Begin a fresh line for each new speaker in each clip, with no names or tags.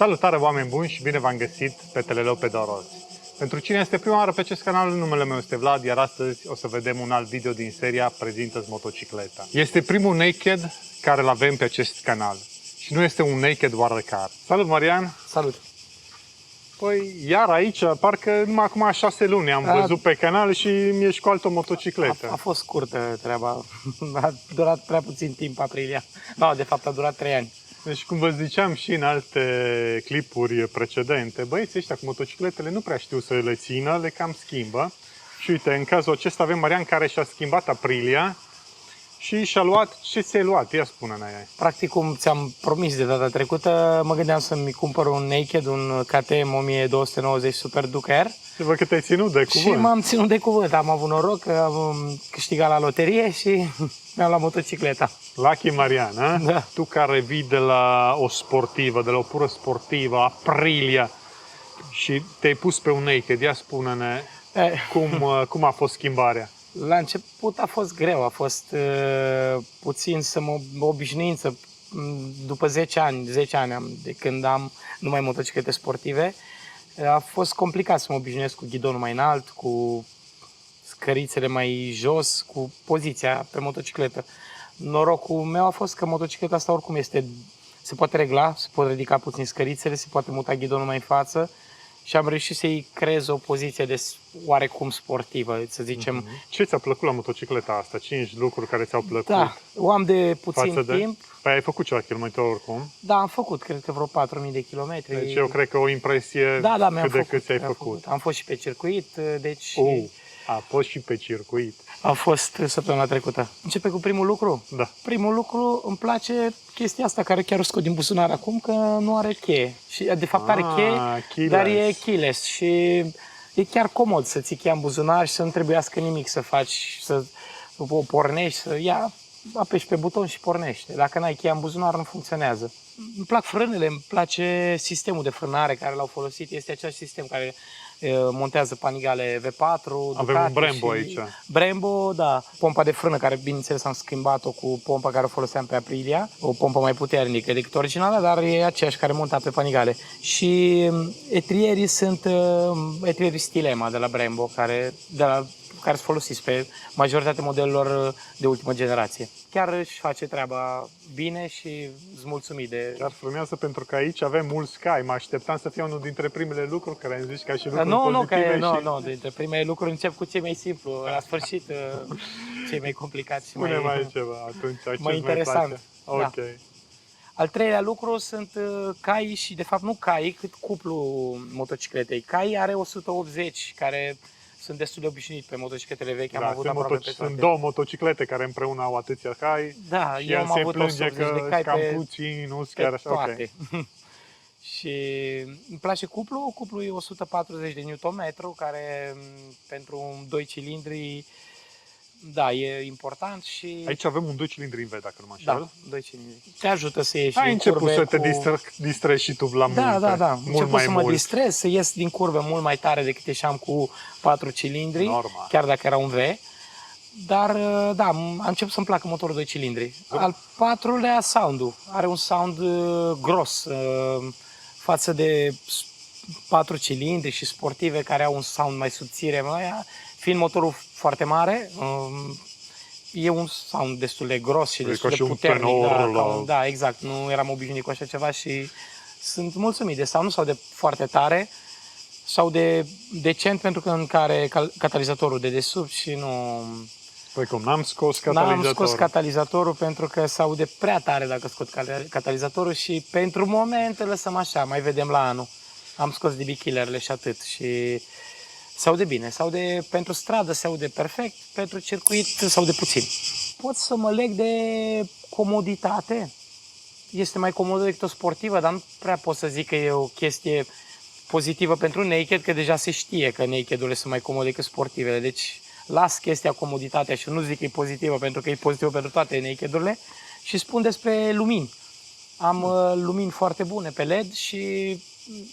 Salutare, oameni buni, și bine v-am găsit pe Teleleu pe două roți. Pentru cine este prima oară pe acest canal, numele meu este Vlad, iar astăzi o să vedem un alt video din seria Prezintă-ți motocicleta. Este primul naked care îl avem pe acest canal și nu este un naked oarecare. Salut, Marian!
Salut!
Păi, iar aici, parcă numai acum 6 luni am văzut pe canal și mi-ești cu altă motocicletă.
A fost scurtă treaba, a durat prea puțin timp aprilia. No, de fapt a durat 3 ani.
Deci, cum vă ziceam și în alte clipuri precedente, băieții ăștia cu motocicletele nu prea știu să le țină, le cam schimbă. Și uite, în cazul acesta avem Marian care și-a schimbat Aprilia și și-a luat... Ce ți-ai luat? Ia spune-ne.
Practic, cum ți-am promis de data trecută, mă gândeam să-mi cumpăr un Naked, un KTM 1290 Super Duke R.
Și văd că te-ai ținut de cuvânt.
Și m-am ținut de cuvânt. Am avut noroc că am câștigat la loterie și mi-am luat motocicleta.
Lucky Marian, a?
Da.
Tu care vii de la o sportivă, de la o pură sportivă, Aprilia, și te-ai pus pe un Naked, ia spune-ne cum a fost schimbarea.
La început a fost greu, a fost puțin să mă obișnuință. După 10 ani am, de când am numai motociclete sportive, a fost complicat să mă obișnuiesc cu ghidonul mai înalt, cu scărițele mai jos, cu poziția pe motocicletă. Norocul meu a fost că motocicleta asta oricum se poate regla, se pot ridica puțin scărițele, se poate muta ghidonul mai în față și am reușit să-i creez o poziție de oarecum sportivă, să zicem.
Ce ți-a plăcut la motocicleta asta? 5 lucruri care ți-au plăcut?
Da, o am de puțin timp.
Păi ai făcut ceva kilometri oricum?
Da, am făcut, cred că vreo 4000 de kilometri.
Deci eu cred că o impresie cât de cât ți-ai făcut.
Am fost și pe circuit, deci...
A fost și pe circuit.
A fost săptămâna trecută. Începe cu primul lucru?
Da.
Primul lucru, îmi place chestia asta care chiar o scot din buzunar acum, că nu are cheie. Și de fapt are cheie, dar e keyless și e chiar comod să ții cheia în buzunar și să nu trebuiască nimic să faci, să o pornești, să apeși pe buton și pornește. Dacă n-ai cheia în buzunar, nu funcționează. Îmi plac frânele, îmi place sistemul de frânare care l-au folosit. Este același sistem care montează Panigale V4,
Avem un Brembo aici.
Brembo, da. Pompa de frână, care bineînțeles am schimbat-o cu pompa care o foloseam pe Aprilia. O pompă mai puternică decât originala, dar e aceeași care monta pe Panigale. Și etrierii sunt etrierii Stilema de la Brembo, care sunt folosiți pe majoritatea modelelor de ultimă generație. Chiar își face treaba bine și îți mulțumit de...
Chiar frânează, pentru că aici avem mult Sky. Mă așteptam să fie unul dintre primele lucruri care am zis ca și lucruri pozitive.
Nu, dintre primele lucruri încep cu cei mai simplu. La sfârșit, cei mai complicați și
mai ceva atunci,
mai interesant.
Ok. Da.
Al treilea lucru sunt cai și, de fapt, nu cai, cât cuplu motocicletei. Cai are 180, care sunt destul de obișnuit pe motocicletele vechi. Am avut aproape pe toate.
Sunt două motociclete care împreună au atâția cai.
Da,
și
eu am avut 180 de cai
cam puțin, nu chiar așa.
Toate. Okay. Și îmi place cuplul. Cuplul e 140 de Nm, care pentru un 2 cilindri, da, e important. Și
aici avem un 2 cilindri în V, dacă nu mă înșel.
Da, 2 cilindri. Te ajută să ieși
ai
din curve.
Ai început să te distrezi și tu la munte.
Da. Am început să mă distrez, să ies din curve mult mai tare decât ieșeam cu 4 cilindri,
normal,
chiar dacă era un V. Dar, da, am început să-mi placă motorul 2 cilindri. Al patrulea, sound-ul. Are un sound gros față de 4 cilindri și sportive care au un sound mai subțire. Fiind motorul foarte mare, e un sound destul de gros și destul de puternic. Da, exact. Nu eram obișnuit cu așa ceva și sunt mulțumit de sound. Nu sau de foarte tare, sau de decent, pentru că în care catalizatorul de desubt și nu...
Păi cum, n-am scos catalizatorul?
N-am scos catalizatorul pentru că se aude prea tare dacă scot catalizatorul și pentru moment îl lăsăm așa, mai vedem la anul. Am scos DB killerele și atât și se aude bine, pentru stradă se aude perfect, pentru circuit se aude puțin. Pot să mă leg de comoditate. Este mai comodă decât o sportivă, dar nu prea pot să zic că e o chestie pozitivă pentru naked, că deja se știe că naked-urile sunt mai comode decât sportivele. Deci las chestia comoditatea și nu zic că e pozitivă, pentru că e pozitivă pentru toate naked-urile, și spun despre lumini. Am lumini foarte bune pe LED și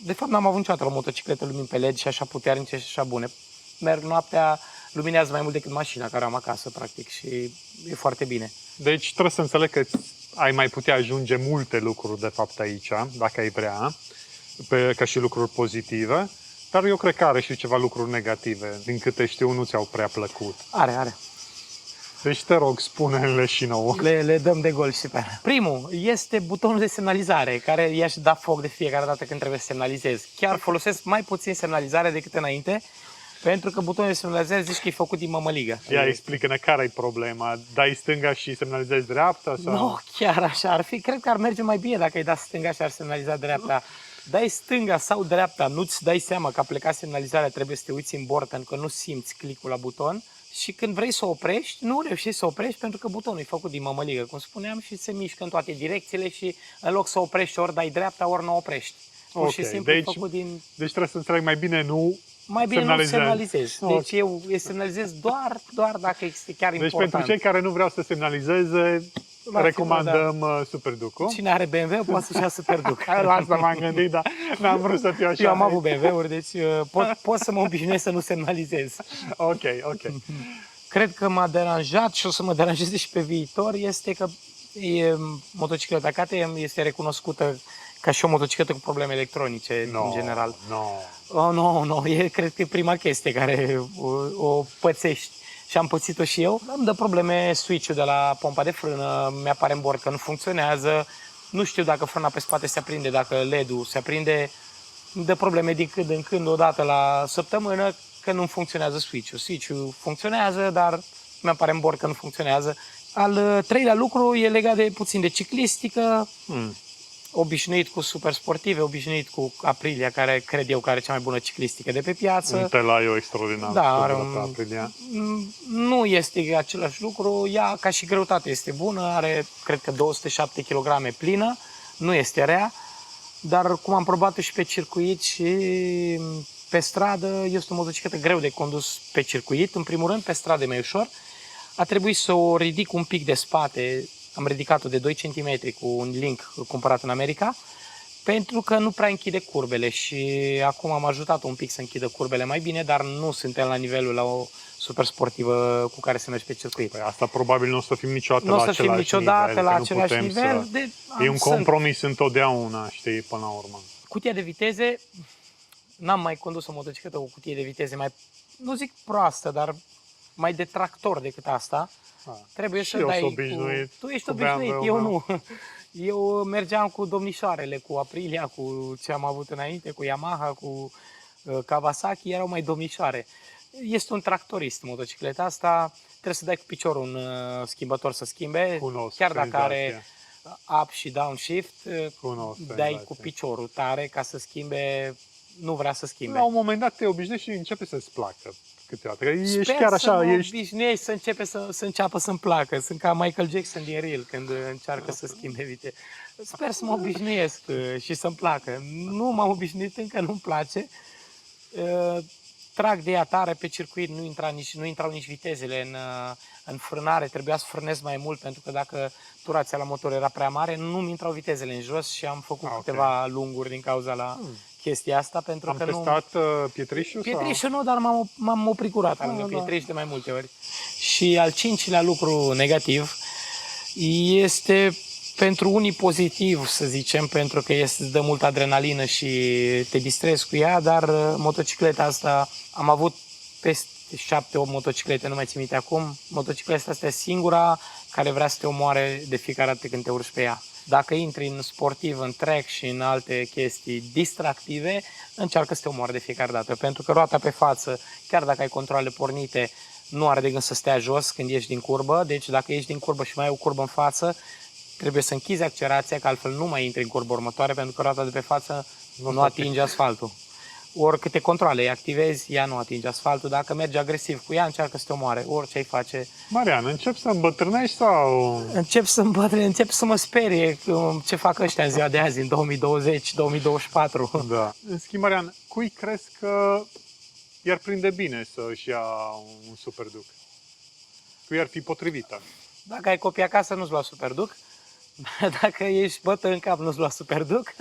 de fapt n-am avut niciodată la motocicletă lumini pe LED și așa puternice și așa bune. Merg noaptea, luminează mai mult decât mașina care am acasă, practic, și e foarte bine.
Deci trebuie să înțeleg că ai mai putea ajunge multe lucruri, de fapt, aici, dacă ai vrea. ca și lucruri pozitive, dar eu cred că are și ceva lucruri negative. Din câte știu, nu ți-au prea plăcut.
Are.
Deci te rog, spune-le și nouă.
Le dăm de gol și pe alea. Primul este butonul de semnalizare, care i-aș da foc de fiecare dată când trebuie să semnalizez. Chiar folosesc mai puțin semnalizare decât înainte, pentru că butonul de semnalizare zici că e făcut din mămăligă.
Ia, explică-ne care e problema. Dai stânga și semnalizezi dreapta? Sau?
Nu, chiar așa ar fi. Cred că ar merge mai bine dacă ai dat stânga și ar semnaliza dreapta. Dai stânga sau dreapta, nu-ți dai seama că a plecat semnalizarea, trebuie să te uiți în bord pentru că nu simți clicul la buton. Și când vrei să oprești, nu reușești să oprești pentru că butonul e făcut din mămăligă, cum spuneam, și se mișcă în toate direcțiile și în loc să oprești ori dai dreapta, ori nu oprești. Pur și simplu
deci,
e făcut din...
Deci trebuie să înțeleg mai bine, nu
Mai bine nu semnalizezi.
Okay.
Deci eu semnalizez doar dacă este chiar
deci
important.
pentru cei care nu vreau să semnalizeze, recomandăm SuperDuc-ul.
Cine are BMW poate să-și ia SuperDuc.
La asta m-am gândit, dar n-am vrut să fiu așa.
Eu am avut BMW-uri, deci pot să mă obișnuiesc să nu semnalizez.
Ok.
Cred că m-a deranjat și o să mă deranjeze și pe viitor este că motocicleta KTM este recunoscută ca și o motocicletă cu probleme electronice în general. Nu, cred că e prima chestie care o pățești. Și am pățit-o și eu. Îmi dă probleme switch-ul de la pompa de frână, mi-apare în bord că nu funcționează, nu știu dacă frâna pe spate se aprinde, dacă LED-ul se aprinde, îmi dă probleme din când în când, o dată la săptămână, că nu funcționează switch-ul. Switch-ul funcționează, dar mi-apare în bord că nu funcționează. Al treilea lucru e legat de puțin de ciclistică. Obișnuit cu super sportive, obișnuit cu Aprilia, care cred eu că are cea mai bună ciclistică de pe piață.
Un telaiu extraordinar.
Da, are nu este același lucru, ea ca și greutate este bună, are cred că 207 kg plină, nu este rea, dar cum am probat-o și pe circuit și pe stradă, este o motocicletă greu de condus pe circuit, în primul rând, pe stradă e mai ușor. A trebuit să o ridic un pic de spate, am ridicat-o de 2 cm cu un link cumpărat în America, pentru că nu prea închide curbele și acum am ajutat-o un pic să închidă curbele mai bine, dar nu suntem la nivelul la o super sportivă cu care să mergi pe circuit.
Păi asta probabil nu o să fim niciodată
nu
la
o să fim niciodată la același nivel.
E un compromis întotdeauna, știi, până la urmă.
Cutia de viteze, n-am mai condus o motocicletă cu cutie de viteze mai, nu zic proastă, dar mai de tractor decât asta. Trebuie să dai tu ești obișnuit, eu nu. Eu mergeam cu domnișoarele, cu Aprilia, cu ce am avut înainte, cu Yamaha, cu Kawasaki, erau mai domnișoare. Este un tractorist motocicleta asta, trebuie să dai cu piciorul un schimbător să schimbe, chiar dacă are up și down shift, dai cu piciorul tare ca să schimbe, nu vrea să schimbe.
La un moment dat te obișnuiești și începe să-ți placă câteodată.
Ești chiar așa, obișnuiești să înceapă să-mi placă. Sunt ca Michael Jackson din Reel când încearcă să schimbe viteze. Sper să mă obișnuiesc și să-mi placă. Nu m-am obișnuit încă, nu-mi place. Trag de ea tare pe circuit, nu intrau nici vitezele în frânare, trebuia să frânez mai mult pentru că dacă turația la motor era prea mare, nu-mi intrau vitezele în jos și am făcut câteva lunguri din cauza la chestia asta. Pentru că
testat pietrișul?
Pietrișul nu, dar m-am oprit curat lângă pietriș de mai multe ori. Și al cincilea lucru negativ este pentru unii pozitiv, să zicem, pentru că îți dă multă adrenalină și te distrezi cu ea, dar motocicleta asta, am avut peste 7-8 motociclete, nu mai țin minte acum, motocicleta asta e singura care vrea să te omoare de fiecare dată când te urci pe ea. Dacă intri în sportiv, în track și în alte chestii distractive, încearcă să te omoare de fiecare dată, pentru că roata pe față, chiar dacă ai controle pornite, nu are de gând să stea jos când ieși din curbă, deci dacă ieși din curbă și mai ai o curbă în față, trebuie să închizi accelerația, că altfel nu mai intri în curbă următoare, pentru că roata de pe față nu atinge asfaltul. Ori câte controle îi activezi, ea nu atinge asfaltul. Dacă mergi agresiv cu ea, încearcă să te omoare, orice ai face.
Marian, încep să îmbătrânești sau...
Încep să mă sperie ce fac ăștia în ziua de azi, în 2020-2024.
Da. În schimb, Marian, cui crezi că i-ar prinde bine să-și ia un SuperDuc? Cui ar fi potrivită?
Dacă ai copii acasă, nu-ți lua SuperDuc. Dacă ești bătă în cap, nu-ți lua SuperDuc.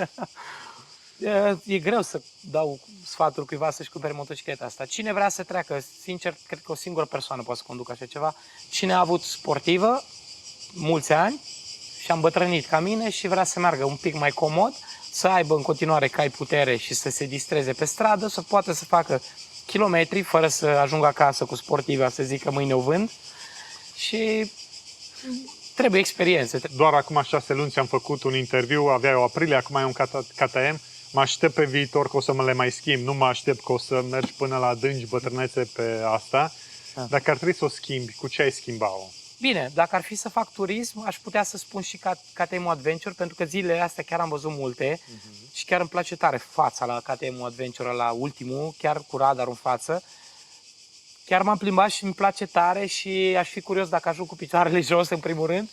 E greu să dau sfatul cuiva să-și cumpere motocicleta asta. Cine vrea să treacă, sincer, cred că o singură persoană poate să conducă așa ceva. Cine a avut sportivă mulți ani și a îmbătrânit ca mine și vrea să meargă un pic mai comod, să aibă în continuare cai putere și să se distreze pe stradă, să poată să facă kilometri fără să ajungă acasă cu sportiva să zică mâine o vând. Și trebuie experiențe.
Doar acum 6 luni ți-am făcut un interviu, aveai o aprilie, acum ai un KTM. Mă aștept pe viitor că o să mă le mai schimb. Nu mă aștept că o să mergi până la adânci bătrânețe pe asta.
Da.
Dacă ar trebui să o schimbi, cu ce ai schimba-o?
Bine, dacă ar fi să fac turism, aș putea să spun și KTM Adventure, pentru că zilele astea chiar am văzut multe și chiar îmi place tare fața la KTM Adventure, la ultimul, chiar cu radarul în față. Chiar m-am plimbat și îmi place tare și aș fi curios dacă ajung cu picioarele jos în primul rând.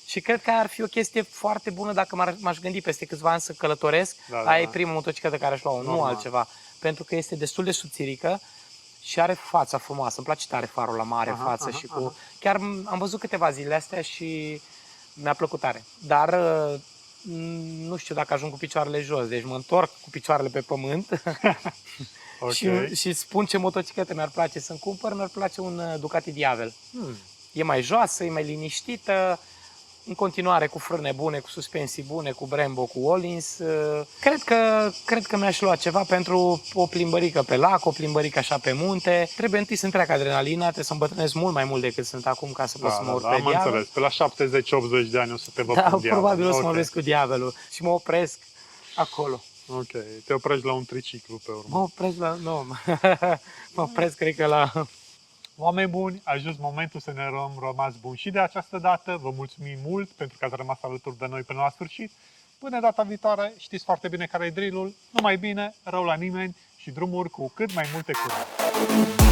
Și cred că ar fi o chestie foarte bună dacă m-aș gândi peste câțiva ani să călătoresc. Aia e prima motocicletă care aș lua-o, nu altceva. Pentru că este destul de subțirică și are fața frumoasă. Îmi place tare farul la mare, față și cu... Chiar am văzut câteva zile astea și mi-a plăcut tare. Dar nu știu dacă ajung cu picioarele jos, deci mă întorc cu picioarele pe pământ.
Okay.
Și spun ce motocicletă mi-ar place să-mi cumpăr, mi-ar place un Ducati Diavel. E mai joasă, e mai liniștită, în continuare cu frâne bune, cu suspensii bune, cu Brembo, cu Öhlins. Cred că mi-aș lua ceva pentru o plimbărică pe lac, o plimbărică așa pe munte. Trebuie întâi să-mi treacă adrenalina, trebuie să îmbătrânesc mult mai mult decât sunt acum ca să pot să mă urc pe
am
Diavel.
înțeles. Pe la 70-80 de ani o să te văd cu Diavel.
Probabil o să mă vezi cu Diavelul și mă opresc acolo.
Ok, te oprești la un triciclu pe urmă.
Mă opresc la... Nu, mă opresc, cred că la...
Oameni buni, a ajuns momentul să ne rămas buni și de această dată. Vă mulțumim mult pentru că ați rămas alături de noi până la sfârșit. Până data viitoare, știți foarte bine care e drill-ul. Numai bine, rău la nimeni și drumuri cu cât mai multe curăț.